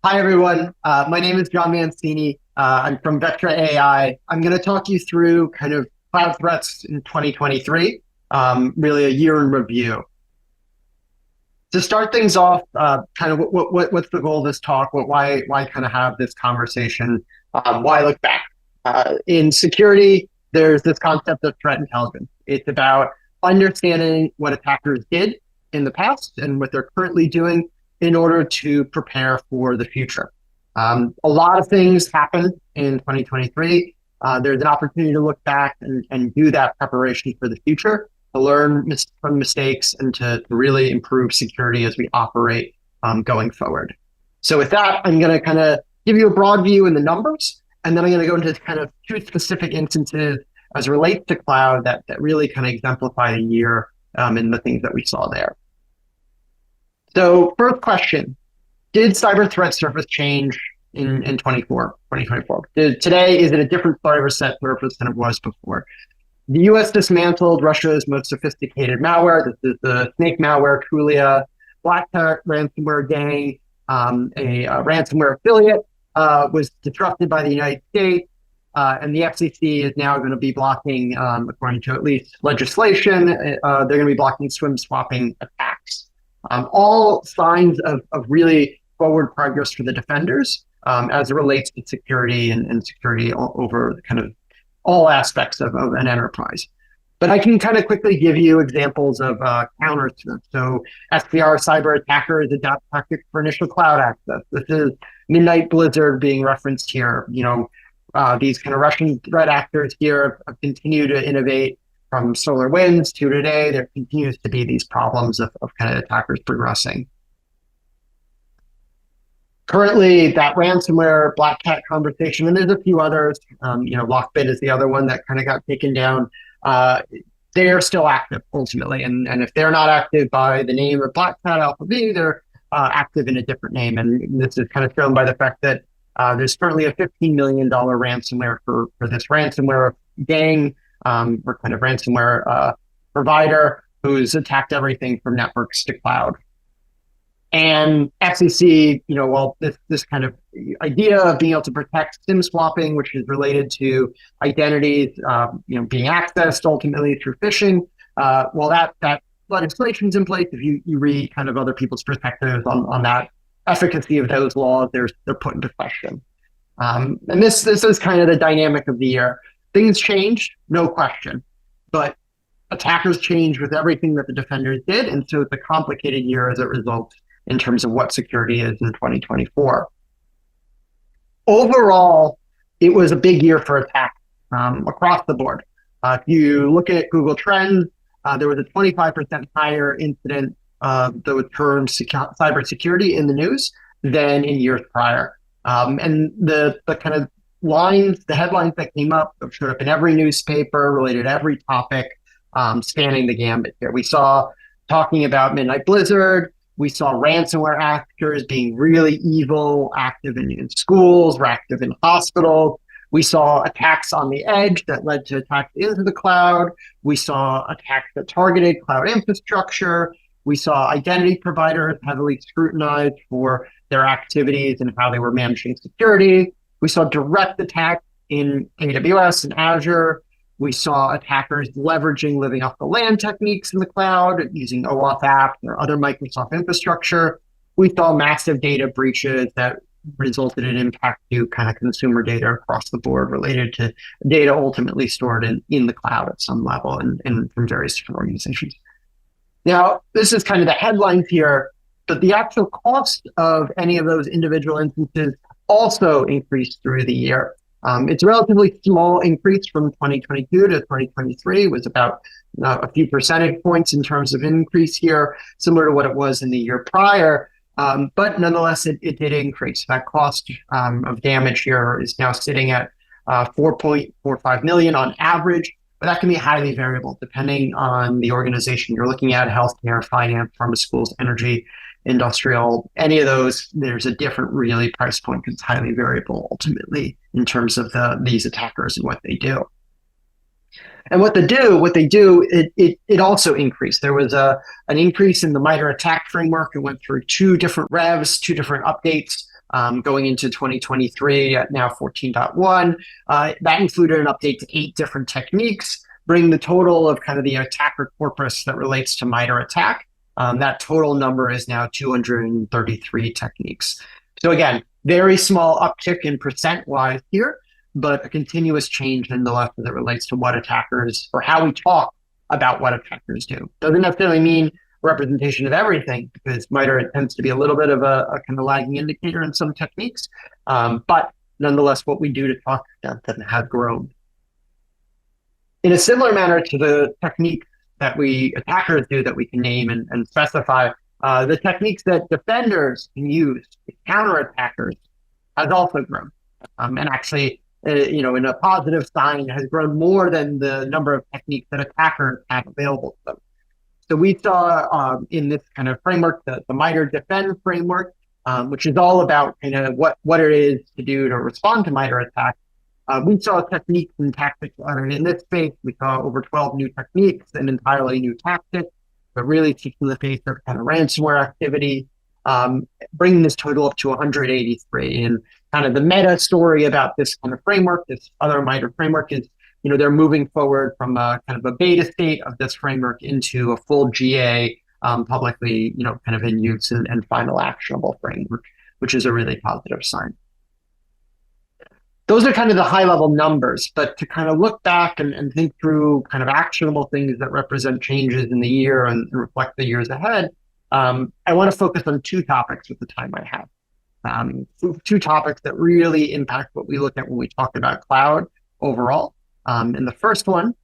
Hi, everyone. My name is John Mancini. I'm from Vectra AI. I'm going to talk you through kind of cloud threats in 2023, really a year in review. To start things off, kind of what's the goal of this talk? Why kind of have this conversation? Why look back? In security, there's this concept of threat intelligence. It's about understanding what attackers did in the past and what they're currently doing in order to prepare for the future. A lot of things happened in 2023. There's an opportunity to look back and do that preparation for the future, to learn from mistakes and to really improve security as we operate going forward. So with that, I'm going to kind of give you a broad view in the numbers, and then I'm going to go into kind of two specific instances as it relates to cloud that really kind of exemplify the year and the things that we saw there. So first question, did cyber threat surface change in 2024? Today, is it a different cyber threat surface than it was before? The US dismantled Russia's most sophisticated malware. This is the snake malware, Trulia, Black Hat ransomware gang, a ransomware affiliate, was disrupted by the United States. And the FCC is now going to be blocking, according to at least legislation, they're going to be blocking swim swapping attacks. All signs of really forward progress for the defenders as it relates to security and security over kind of all aspects of an enterprise. But I can kind of quickly give you examples of counters to them. So SPR cyber attackers adopt tactics for initial cloud access. This is Midnight Blizzard being referenced here. These kind of Russian threat actors here have continued to innovate from SolarWinds to today. There continues to be these problems of kind of attackers progressing. Currently, that ransomware Black Cat conversation, and there's a few others, Lockbit is the other one that kind of got taken down. They are still active ultimately. And if they're not active by the name of Black Cat Alpha V, they're active in a different name. And this is kind of shown by the fact that there's currently a $15 million ransomware for this ransomware gang, or kind of ransomware provider who's attacked everything from networks to cloud. And FCC, this kind of idea of being able to protect SIM swapping, which is related to identities, being accessed ultimately through phishing. That legislation's in place. If you read kind of other people's perspectives on that efficacy of those laws, they're put into question. And this is kind of the dynamic of the year. Things changed, no question, but attackers changed with everything that the defenders did. And so it's a complicated year as a result in terms of what security is in 2024. Overall, it was a big year for attacks across the board. If you look at Google Trends, there was a 25% higher incident the term cybersecurity in the news than in years prior. And the kind of the headlines that came up showed up in every newspaper, related to every topic, spanning the gambit here. We saw talking about Midnight Blizzard. We saw ransomware actors being really evil, active in schools, active in hospitals. We saw attacks on the edge that led to attacks into the cloud. We saw attacks that targeted cloud infrastructure. We saw identity providers heavily scrutinized for their activities and how they were managing security. We saw direct attacks in AWS and Azure. We saw attackers leveraging living off the land techniques in the cloud, using OAuth apps or other Microsoft infrastructure. We saw massive data breaches that resulted in impact to kind of consumer data across the board related to data ultimately stored in the cloud at some level and from various different organizations. Now, this is kind of the headlines here, but the actual cost of any of those individual instances also increased through the year. It's a relatively small increase from 2022 to 2023. It was about a few percentage points in terms of increase here, similar to what it was in the year prior. But nonetheless, it did increase. That cost of damage here is now sitting at 4.45 million on average, but that can be highly variable depending on the organization you're looking at: healthcare, finance, pharmaceuticals, energy, industrial, any of those. There's a different really price point because it's highly variable ultimately in terms of these attackers and what they do. And what they do, it also increased. There was an increase in the MITRE attack framework. It went through two different revs, two different updates going into 2023 at now 14.1. That included an update to 8 different techniques, bring the total of kind of the attacker corpus that relates to MITRE ATT&CK. That total number is now 233 techniques. So again, very small uptick in percent-wise here, but a continuous change nonetheless as it relates to what attackers, or how we talk about what attackers do. Doesn't necessarily mean representation of everything, because MITRE tends to be a little bit of a kind of lagging indicator in some techniques. But nonetheless, what we do to talk about them has grown. In a similar manner to the techniques that attackers do that we can name and specify, the techniques that defenders can use to counter attackers has also grown. And actually, in a positive sign, has grown more than the number of techniques that attackers have available to them. So we saw in this kind of framework, the MITRE Defend framework, which is all about kind of what it is to do to respond to MITRE attacks. We saw techniques and tactics in this space. We saw over 12 new techniques and entirely new tactics, but really taking the face of kind of ransomware activity, bringing this total up to 183. And kind of the meta story about this kind of framework, this other MITRE framework, is they're moving forward from a kind of a beta state of this framework into a full GA, publicly, kind of in use and final actionable framework, which is a really positive sign. Those are kind of the high level numbers, but to kind of look back and think through kind of actionable things that represent changes in the year and reflect the years ahead, I want to focus on 2 topics with the time I have. 2 topics that really impact what we look at when we talk about cloud overall. And the first one,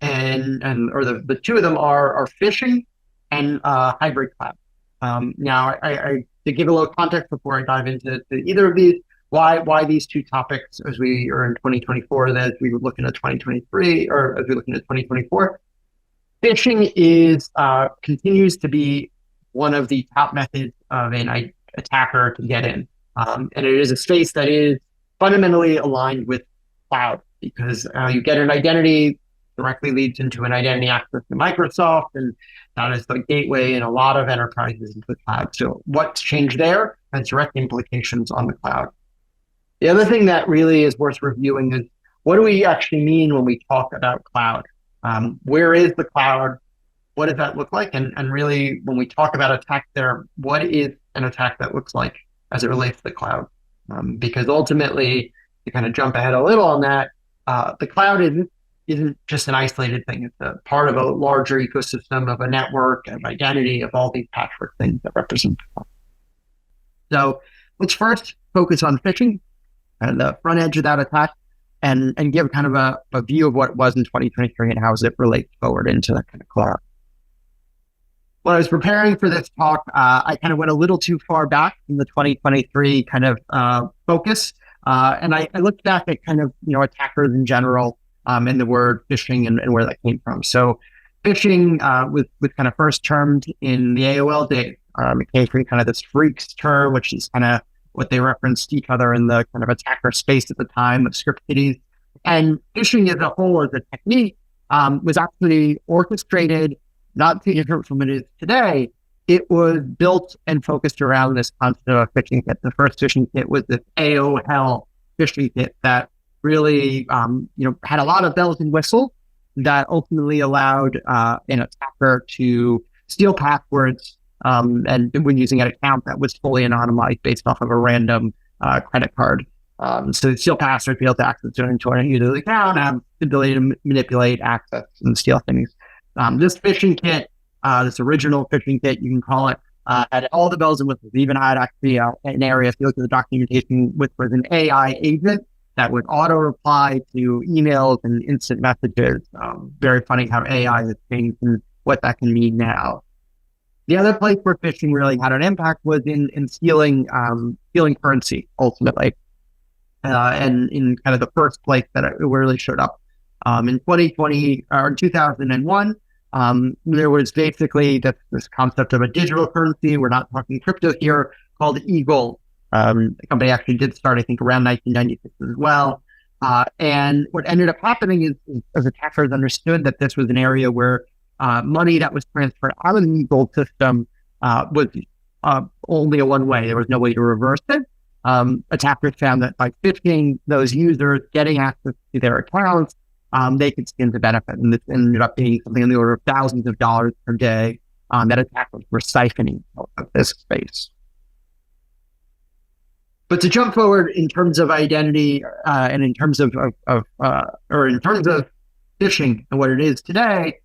or the 2 of them are phishing and hybrid cloud. Now, I to give a little context before I dive into either of these, why these 2 topics as we are in 2024, that as we were looking at 2023, or as we're looking at 2024, phishing continues to be one of the top methods of an attacker to get in. And it is a space that is fundamentally aligned with cloud, because you get an identity, directly leads into an identity access to Microsoft, and that is the gateway in a lot of enterprises into the cloud. So what's changed there has direct implications on the cloud. The other thing that really is worth reviewing is, what do we actually mean when we talk about cloud? Where is the cloud? What does that look like? And really, when we talk about attack there, what is an attack that looks like as it relates to the cloud? Because ultimately, to kind of jump ahead a little on that, the cloud isn't just an isolated thing. It's a part of a larger ecosystem of a network, of identity, of all these patchwork things that represent the cloud. So let's first focus on phishing and the front edge of that attack, and give kind of a view of what it was in 2023 and how it relates forward into that kind of cloud. When I was preparing for this talk, I kind of went a little too far back in the 2023 kind of focus. And I looked back at kind of, attackers in general, and the word phishing and where that came from. So phishing was kind of first termed in the AOL days. It came from kind of this freaks term, which is kind of what they referenced each other in the kind of attacker space at the time of script kiddies. And phishing as a whole, as a technique, was actually orchestrated, not too different from it is today. It was built and focused around this concept of a phishing kit. The first phishing kit was this AOL phishing kit that really, had a lot of bells and whistles that ultimately allowed an attacker to steal passwords, and when using an account that was fully anonymized based off of a random credit card. So steal passwords, be able to access to a user account, have the ability to manipulate access and steal things. This phishing kit, this original phishing kit, you can call it, had all the bells and whistles. Even had actually an area, if you look at the documentation, which was an AI agent that would auto reply to emails and instant messages. Very funny how AI has changed and what that can mean now. The other place where phishing really had an impact was in stealing currency, ultimately. And in kind of the first place that it really showed up. In 2020 or 2001, there was basically this concept of a digital currency. We're not talking crypto here, called Eagle. The company actually did start, I think, around 1996 as well. And what ended up happening is as attackers understood that this was an area where money that was transferred out of the Eagle system was only a one way. There was no way to reverse it. attackers found that by phishing those users, getting access to their accounts, they could stand to benefit. And this ended up being something in the order of thousands of dollars per day that attackers were siphoning out of this space. But to jump forward in terms of identity and in terms of phishing and what it is today,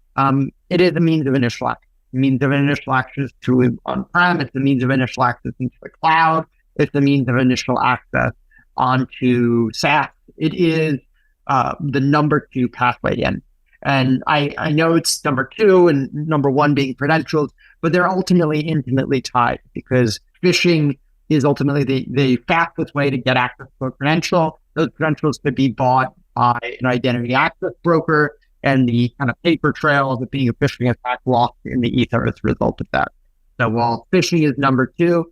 it is a means of initial access. A means of initial access to on-prem. It's a means of initial access into the cloud. It's a means of initial access onto SaaS. It is the number 2 pathway in. And I know it's number 2 and number 1 being credentials, but they're ultimately intimately tied because phishing is ultimately the fastest way to get access to a credential. Those credentials could be bought by an identity access broker, and the kind of paper trail of it being a phishing attack lost in the ether as a result of that. So while phishing is number 2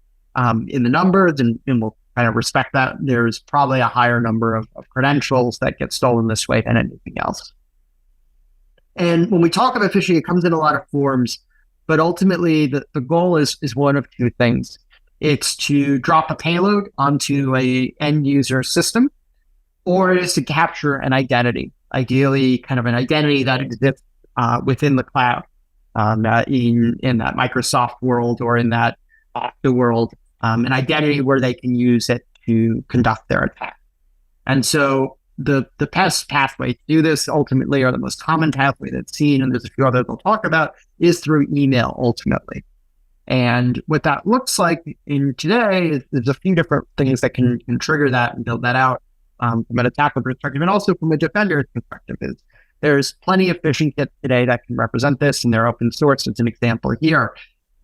in the numbers, and we'll kind of respect that, there's probably a higher number of credentials that get stolen this way than anything else. And when we talk about phishing, it comes in a lot of forms, but ultimately the goal is one of 2 things. It's to drop a payload onto a end user system, or it is to capture an identity, ideally kind of an identity that exists within the cloud, in that Microsoft world or in that Okta world, an identity where they can use it to conduct their attack. And so the best pathway to do this ultimately, or the most common pathway that's seen, and there's a few others we'll talk about, is through email ultimately. And what that looks like in today is there's a few different things that can trigger that and build that out from an attacker perspective, and also from a defender's perspective. There's plenty of phishing kits today that can represent this, and they're open source. It's an example here.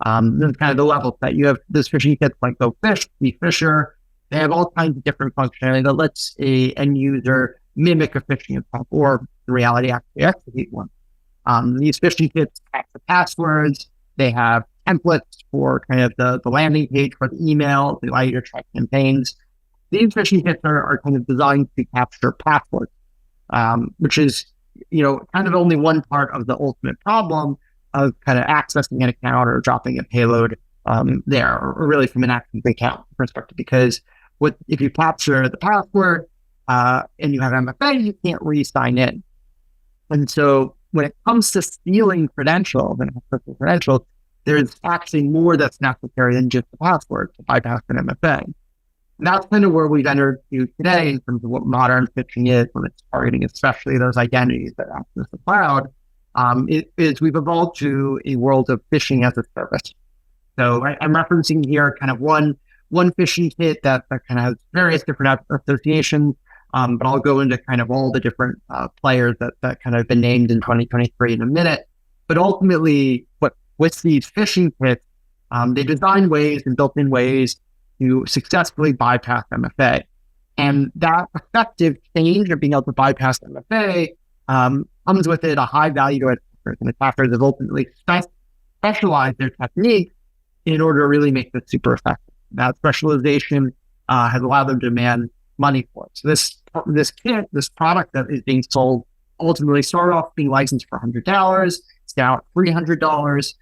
There's kind of the levels that you have. Those phishing kits like GoFish, Fisher, they have all kinds of different functionality that lets a end user mimic a phishing attack, or in reality actually execute one. These phishing kits have the passwords. They have templates for kind of the landing page for the email. They allow you to track campaigns. These phishing kits are kind of designed to capture passwords, which is, kind of only one part of the ultimate problem of kind of accessing an account or dropping a payload there, or really from an active account perspective. Because if you capture the password and you have MFA, you can't re-sign in. And so when it comes to stealing credentials and accessing credentials, there's actually more that's necessary than just the password to bypass an MFA. And that's kind of where we've entered to today in terms of what modern phishing is when it's targeting, especially those identities that access the cloud. We've evolved to a world of phishing as a service. So I'm referencing here kind of one phishing kit that kind of has various different associations, but I'll go into kind of all the different players that kind of have been named in 2023 in a minute. But ultimately, with these phishing kits, they design ways and built in ways to successfully bypass MFA. And that effective change of being able to bypass MFA comes with it a high value to attackers. And attackers have ultimately specialized their techniques in order to really make this super effective. That specialization has allowed them to demand money for it. So this kit, this product that is being sold, ultimately started off being licensed for $100. It's now at $300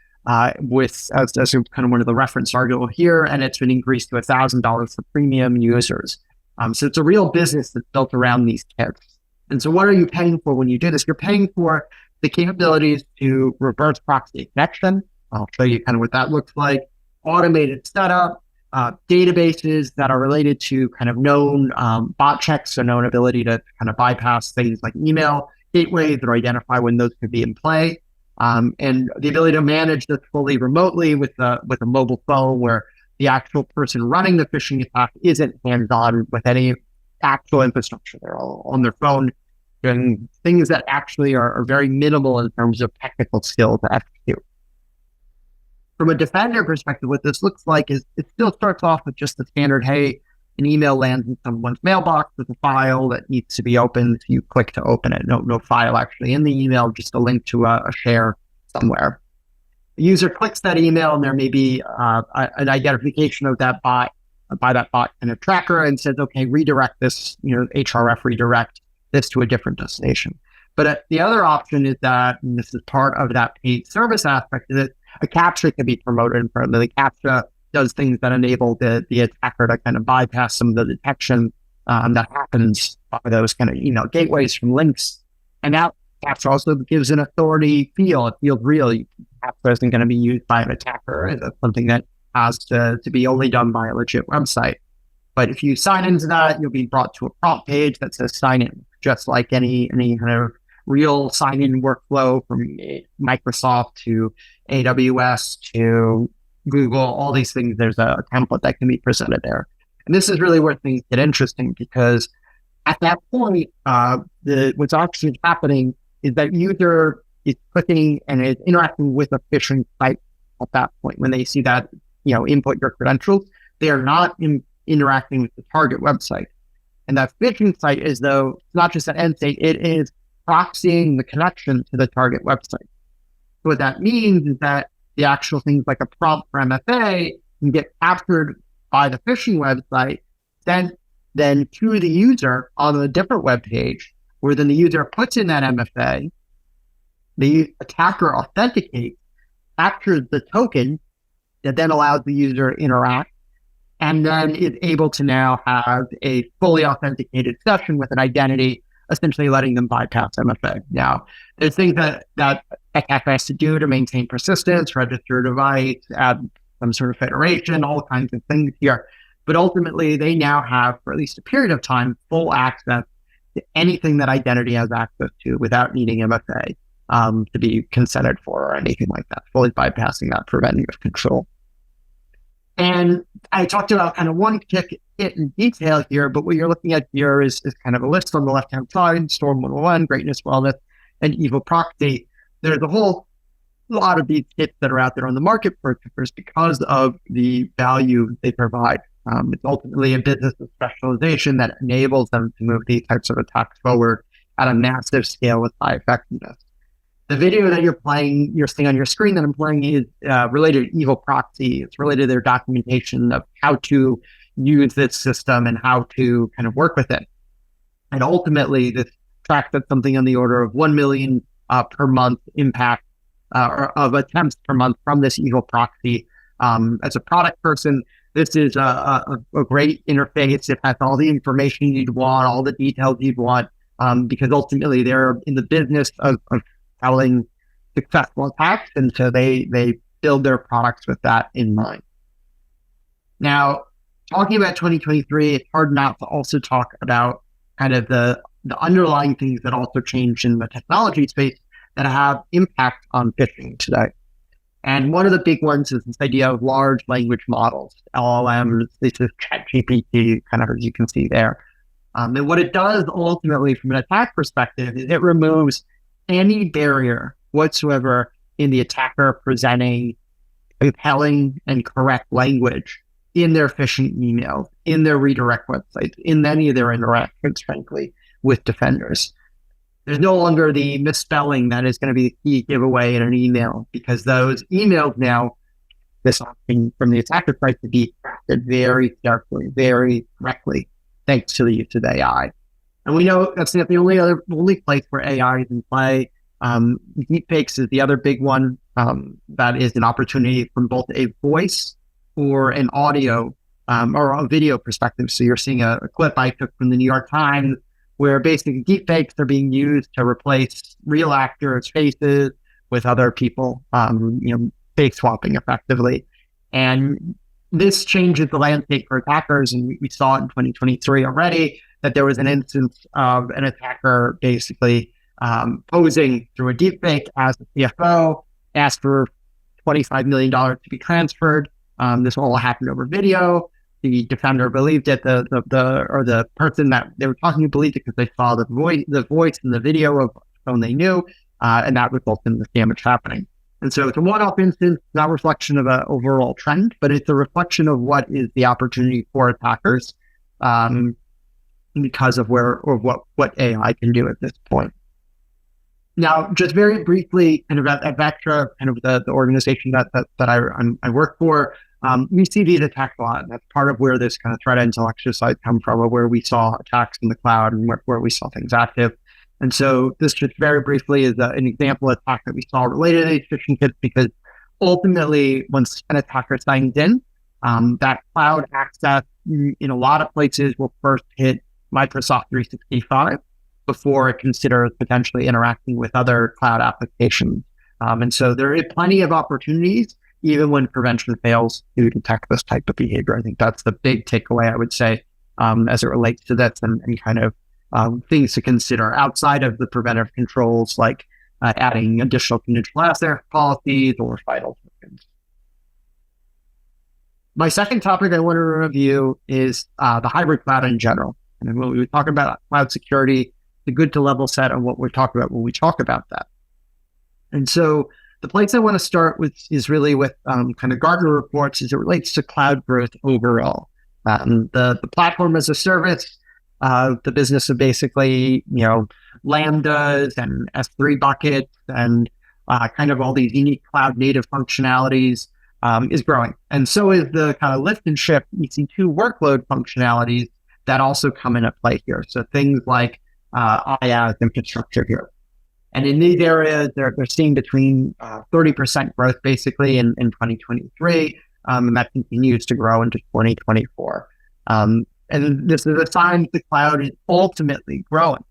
with as kind of one of the reference article here, and it's been increased to $1,000 for premium users. So it's a real business that's built around these kits. And so what are you paying for when you do this? You're paying for the capabilities to reverse proxy connection. I'll show you kind of what that looks like. Automated setup, databases that are related to kind of known bot checks, so known ability to kind of bypass things like email gateways or identify when those could be in play. And the ability to manage this fully remotely with a mobile phone where the actual person running the phishing attack isn't hands-on with any actual infrastructure. They're all on their phone doing things that actually are very minimal in terms of technical skill to execute. From a defender perspective, what this looks like is it still starts off with just the standard, hey, an email lands in someone's mailbox with a file that needs to be opened. You click to open it. No file actually in the email, just a link to a share somewhere. The user clicks that email, and there may be an identification of that bot by that bot and a tracker, and says, okay, redirect this, HRF redirect this to a different destination. But the other option is that, and this is part of that paid service aspect, is that a CAPTCHA can be promoted in front of the CAPTCHA does things that enable the attacker to kind of bypass some of the detection that happens by those kind of email gateways from links. And that perhaps also gives an authority feel. It feels real. Perhaps isn't going to be used by an attacker. It's something that has to be only done by a legit website. But if you sign into that, you'll be brought to a prompt page that says sign in, just like any kind of real sign-in workflow from Microsoft to AWS to Google, all these things. There's a template that can be presented there. And this is really where things get interesting, because at that point, what's actually happening is that user is clicking and is interacting with a phishing site at that point. When they see that, input your credentials, they are not interacting with the target website. And that phishing site is, though, not just an end state, it is proxying the connection to the target website. So what that means is that the actual things like a prompt for MFA can get captured by the phishing website, then to the user on a different web page, where then the user puts in that MFA, the attacker authenticates, captures the token that then allows the user to interact, and then is able to now have a fully authenticated session with an identity, essentially letting them bypass MFA. Now, there's things that attacker has to do to maintain persistence, register a device, add some sort of federation, all kinds of things here. But ultimately, they now have, for at least a period of time, full access to anything that identity has access to without needing MFA to be consented for or anything like that, fully bypassing that preventing of control. And I talked about kind of one ticket in detail here, but what you're looking at here is kind of a list on the left-hand side: Storm 101, Greatness, Wellness, and Evil Proxy. There's a whole lot of these kits that are out there on the market for attackers because of the value they provide. It's ultimately a business of specialization that enables them to move these types of attacks forward at a massive scale with high effectiveness. The video that you're seeing on your screen that I'm playing is related to Evil Proxy. It's related to their documentation of how to use this system and how to kind of work with it. And ultimately, this tracks at something on the order of 1 million per month impact of attempts per month from this Evil Proxy. As a product person, this is a great interface. It has all the information you'd want, all the details you'd want, because ultimately they're in the business of selling successful attacks, and so they build their products with that in mind. Now, talking about 2023, it's hard not to also talk about kind of the underlying things that also changed in the technology space that have impact on phishing today. And one of the big ones is this idea of large language models, LLMs. This is ChatGPT, kind of as you can see there. And what it does ultimately from an attack perspective is it removes any barrier whatsoever in the attacker presenting compelling and correct language in their phishing emails, in their redirect websites, in any of their interactions, frankly, with defenders. There's no longer the misspelling that is going to be the key giveaway in an email, because those emails now, this option from the attacker side to be crafted very carefully, very correctly, thanks to the use of AI. And we know that's not the only place where AI is in play. Deepfakes is the other big one that is an opportunity from both a voice or an audio or a video perspective. So you're seeing a clip I took from the New York Times where basically deepfakes are being used to replace real actors' faces with other people, fake swapping effectively. And this changes the landscape for attackers, and we saw it in 2023 already, that there was an instance of an attacker basically posing through a deepfake as the CFO, asked for $25 million to be transferred. This all happened over video. The defender believed it. The person that they were talking to believed it because they saw the voice in the video of someone they knew, and that resulted in the damage happening. And so it's a one-off instance, not a reflection of an overall trend, but it's a reflection of what is the opportunity for attackers because of what AI can do at this point. Now, just very briefly, kind of at Vectra, kind of the organization that I work for, we see these attacks a lot. And that's part of where this kind of threat intel exercise come from, or where we saw attacks in the cloud and where we saw things active. And so this just very briefly is an example of attack that we saw related to these phishing kits, because ultimately, once an attacker signs in, That cloud access in a lot of places will first hit Microsoft 365 before it considers potentially interacting with other cloud applications. And so there is plenty of opportunities, even when prevention fails to detect this type of behavior. I think that's the big takeaway, I would say, as it relates to this and kind of things to consider outside of the preventive controls, like adding additional conditional access policies or FIDO tokens. My second topic I want to review is the hybrid cloud in general. And when we talk about cloud security, it's good to level set on what we're talking about when we talk about that. And so the place I want to start with is really with kind of Gartner reports as it relates to cloud growth overall. The platform as a service, the business of basically, Lambdas and S3 buckets and kind of all these unique cloud native functionalities is growing. And so is the kind of lift and shift EC2 workload functionalities that also come into play here. So things like IaaS infrastructure here. And in these areas, they're seeing between 30% growth basically in 2023, and that continues to grow into 2024. And this is a sign the cloud is ultimately growing.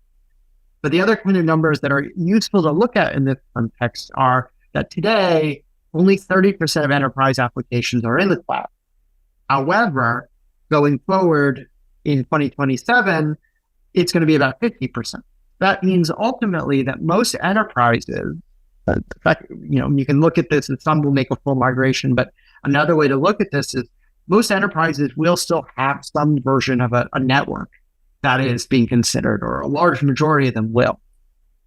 But the other kind of numbers that are useful to look at in this context are that today, only 30% of enterprise applications are in the cloud. However, going forward in 2027, it's going to be about 50%. That means ultimately that most enterprises, in fact, you can look at this and some will make a full migration, but another way to look at this is most enterprises will still have some version of a network that is being considered, or a large majority of them will.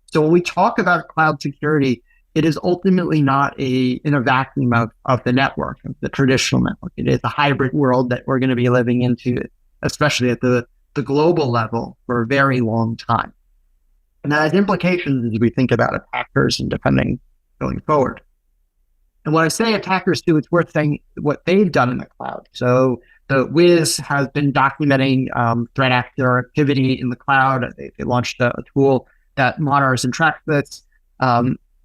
So when we talk about cloud security, it is ultimately not in a vacuum of the network, of the traditional network. It is a hybrid world that we're going to be living into, especially at the global level, for a very long time. And that has implications as we think about attackers and defending going forward. And when I say attackers too, it's worth saying what they've done in the cloud. So the Wiz has been documenting threat actor activity in the cloud. They launched a tool that monitors and tracks this.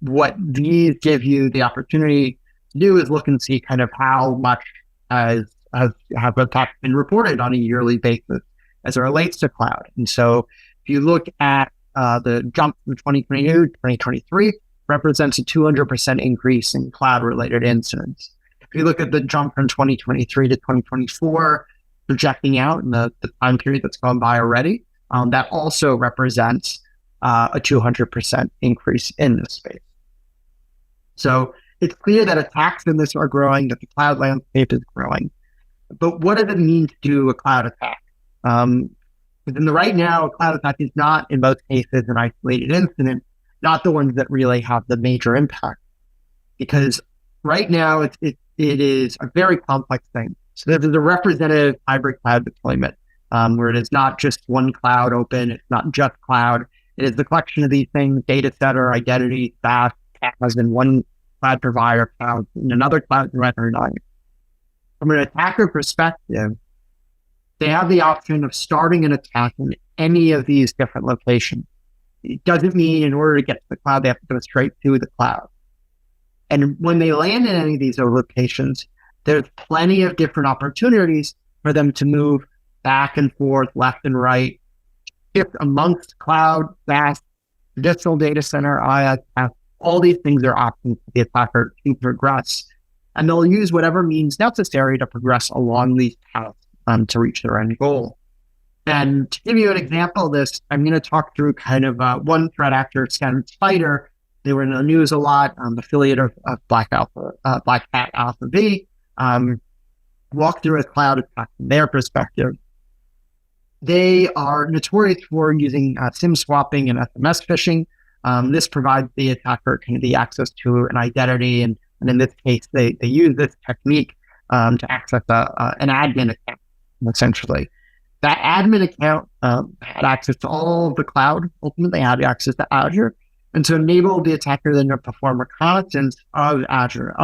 What these give you the opportunity to do is look and see kind of how much have attacks been reported on a yearly basis as it relates to cloud. And so if you look at the jump from 2022 to 2023, represents a 200% increase in cloud-related incidents. If you look at the jump from 2023 to 2024, projecting out in the time period that's gone by already, that also represents a 200% increase in this space. So it's clear that attacks in this are growing, that the cloud landscape is growing. But what does it mean to do a cloud attack? Within the right now, a cloud attack is not, in most cases, an isolated incident, not the ones that really have the major impact. Because right now, it is a very complex thing. So there's a representative hybrid cloud deployment, where it is not just one cloud open, it's not just cloud. It is the collection of these things: data center, identity, SaaS, PaaS in one cloud provider, cloud in another cloud provider. From an attacker perspective, they have the option of starting an attack in any of these different locations. It doesn't mean in order to get to the cloud, they have to go straight to the cloud. And when they land in any of these locations, there's plenty of different opportunities for them to move back and forth, left and right, shift amongst cloud, SaaS, traditional data center, IaaS, all these things are options for the attacker to progress. And they'll use whatever means necessary to progress along these paths to reach their end goal. And to give you an example of this, I'm going to talk through kind of one threat actor, Spider. They were in the news a lot, affiliate of Black Hat Alpha V, walk through a cloud attack from their perspective. They are notorious for using SIM swapping and SMS phishing. This provides the attacker kind of the access to an identity, and in this case, they use this technique to access an admin account, essentially. That admin account had access to all of the cloud, ultimately had access to Azure, and to enable the attacker then to perform reconnaissance of Azure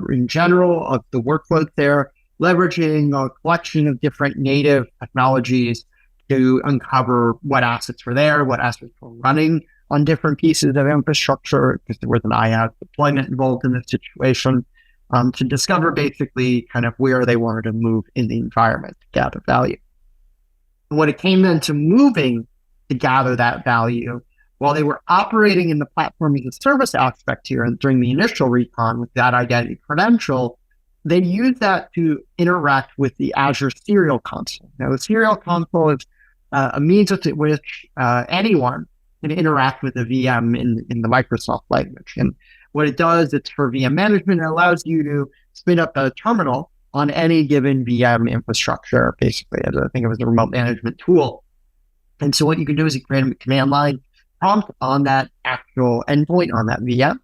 in general, of the workloads there, leveraging a collection of different native technologies to uncover what assets were there, what assets were running on different pieces of infrastructure, because there was an IaaS deployment involved in this situation. to discover basically kind of where they wanted to move in the environment to gather value. And when it came then to moving to gather that value, while they were operating in the platform as a service aspect here and during the initial recon with that identity credential, they used that to interact with the Azure Serial Console. Now, the Serial Console is a means with which anyone can interact with a VM in the Microsoft language. And what it does, it's for VM management. It allows you to spin up a terminal on any given VM infrastructure, basically. I think it was a remote management tool. And so what you can do is you create a command line prompt on that actual endpoint on that VM.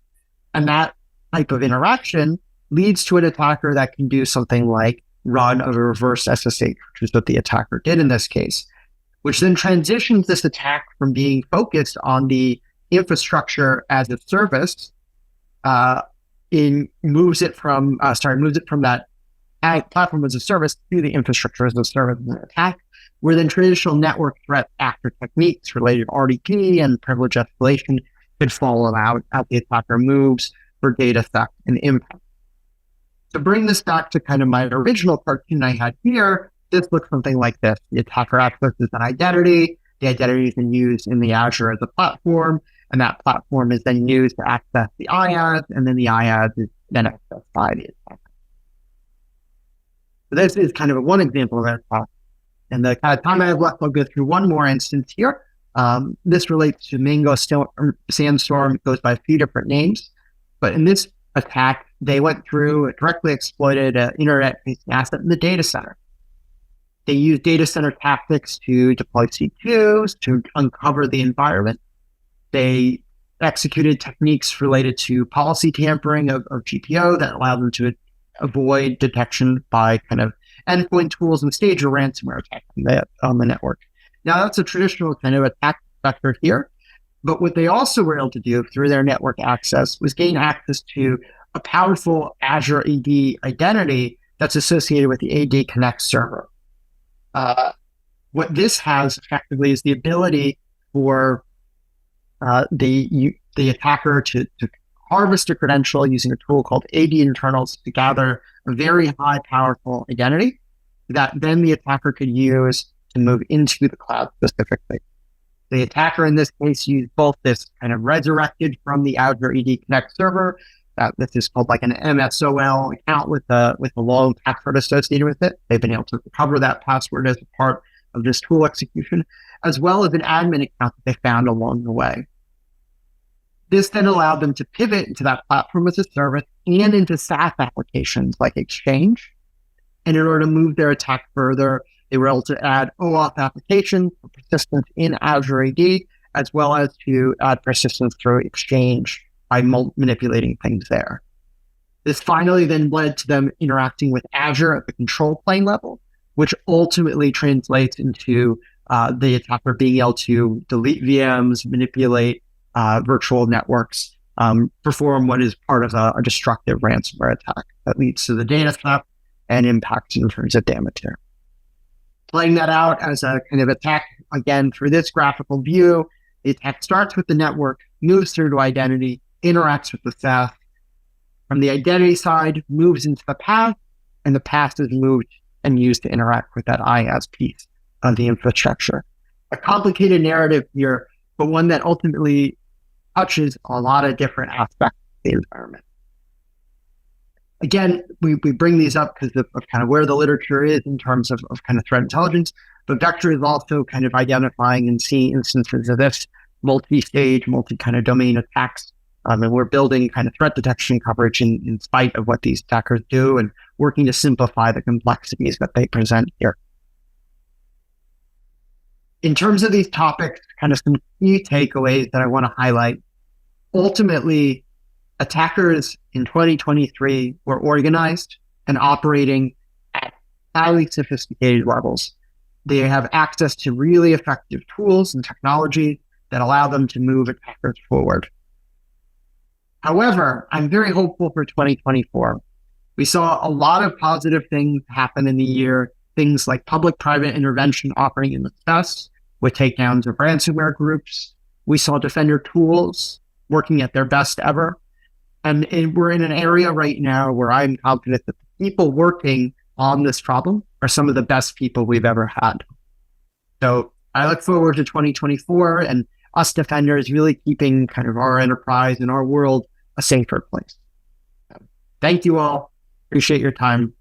And that type of interaction leads to an attacker that can do something like run a reverse SSH, which is what the attacker did in this case, which then transitions this attack from being focused on the infrastructure as a service, moves it from that platform as a service to the infrastructure as a service attack, where then traditional network threat actor techniques related to RDP and privilege escalation could follow out as the attacker moves for data theft and impact. To bring this back to kind of my original cartoon I had here, this looks something like this. The attacker accesses an identity. The identity is then used in the Azure as a platform, and that platform is then used to access the IaaS, and then the IaaS is then accessed by the attacker. So this is kind of one example of an attack. And the kind of time I have left, I'll go through one more instance here. This relates to Mango Sandstorm. It goes by a few different names. But in this attack, they went through, directly exploited an internet-facing asset in the data center. They used data center tactics to deploy C2s, to uncover the environment. They executed techniques related to policy tampering of GPO that allowed them to avoid detection by kind of endpoint tools and stage a ransomware attack on the network. Now, that's a traditional kind of attack vector here. But what they also were able to do through their network access was gain access to a powerful Azure AD identity that's associated with the AD Connect server. What this has effectively is the ability for the attacker to harvest a credential using a tool called AD internals to gather a very high powerful identity that then the attacker could use to move into the cloud specifically. The attacker in this case used both this kind of resurrected from the Azure AD Connect server. This is called like an MSOL account with a long password associated with it. They've been able to recover that password as a part of this tool execution, as well as an admin account that they found along the way. This then allowed them to pivot into that platform as a service and into SaaS applications like Exchange. And in order to move their attack further, they were able to add OAuth applications for persistence in Azure AD, as well as to add persistence through Exchange by manipulating things there. This finally then led to them interacting with Azure at the control plane level, which ultimately translates into the attacker being able to delete VMs, manipulate virtual networks, perform what is part of a destructive ransomware attack that leads to the data theft and impacts in terms of damage there. Playing that out as a kind of attack, again, through this graphical view, the attack starts with the network, moves through to identity, interacts with the SaaS. From the identity side, moves into the path, and the path is moved and used to interact with that IaaS piece of the infrastructure. A complicated narrative here, but one that ultimately touches a lot of different aspects of the environment. Again, we bring these up because of kind of where the literature is in terms of kind of threat intelligence, but Vectra is also kind of identifying and seeing instances of this multi-stage, multi-kind of domain attacks. And we're building kind of threat detection coverage in spite of what these attackers do and working to simplify the complexities that they present here. In terms of these topics, kind of some key takeaways that I want to highlight. Ultimately, attackers in 2023 were organized and operating at highly sophisticated levels. They have access to really effective tools and technology that allow them to move attackers forward. However, I'm very hopeful for 2024. We saw a lot of positive things happen in the year, things like public-private intervention offering in success with takedowns of ransomware groups. We saw Defender tools working at their best ever. we're in an area right now where I'm confident that the people working on this problem are some of the best people we've ever had. So I look forward to 2024 and us defenders really keeping kind of our enterprise and our world a safer place. Thank you all. Appreciate your time.